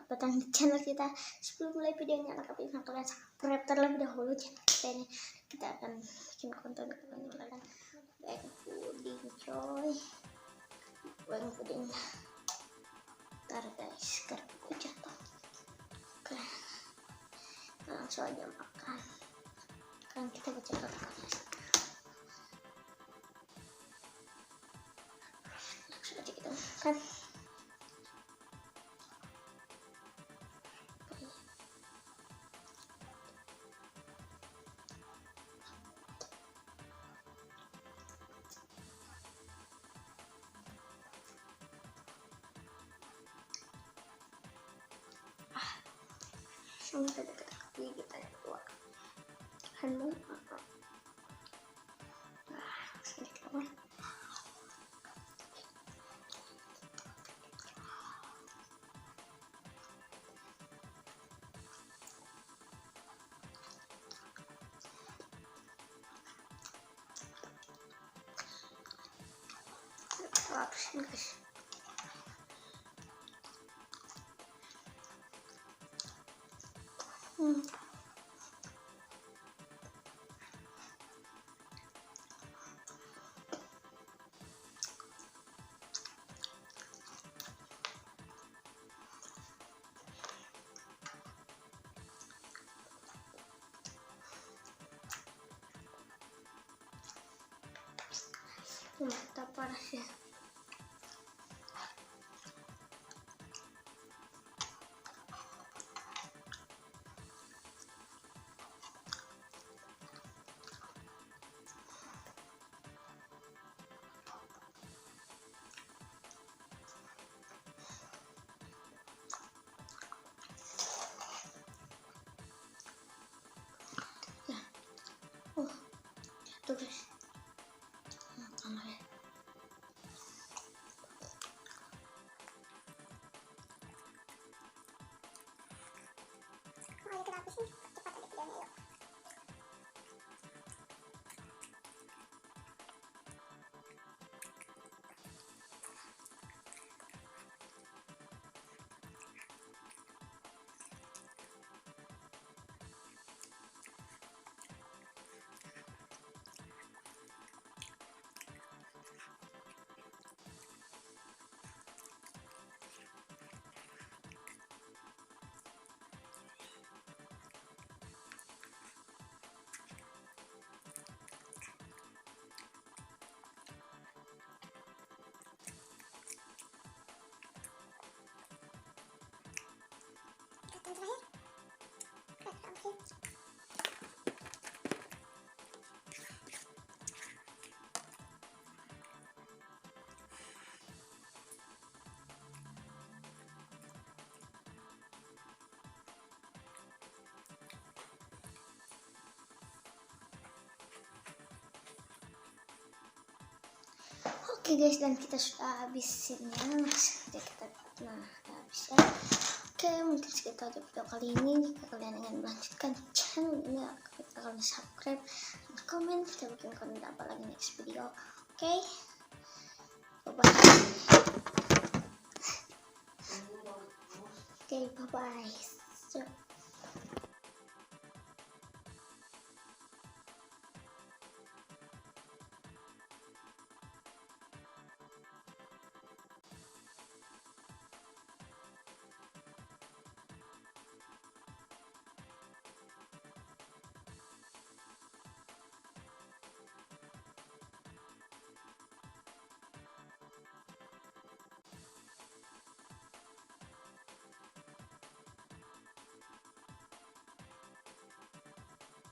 uploadan di channel kita. Sebelum mulai videonya, kalian subscribe terlebih dahulu channel kita ini. Kita akan bikin konten kalian baik puding coy, baik puding. Ntar guys, kerupuk jatuh. Oke, langsung aja makan. Kan kita baca guys. Langsung aja kita makan. Langsung kita gigi kita keluar. Langsung keluar. Habisin guys. Mantap parah ya. Tuh guys, kita habisin cepat aja videonya yuk. Oke guys, dan kita sudah habisin ya. Kita habis ya. Oke, mungkin segitu aja video kali ini. Jika kalian ingin melanjutkan channel ini, kalian subscribe dan komen. Kita bikin konten apa lagi next video. Oke, bye bye. Oke, bye bye.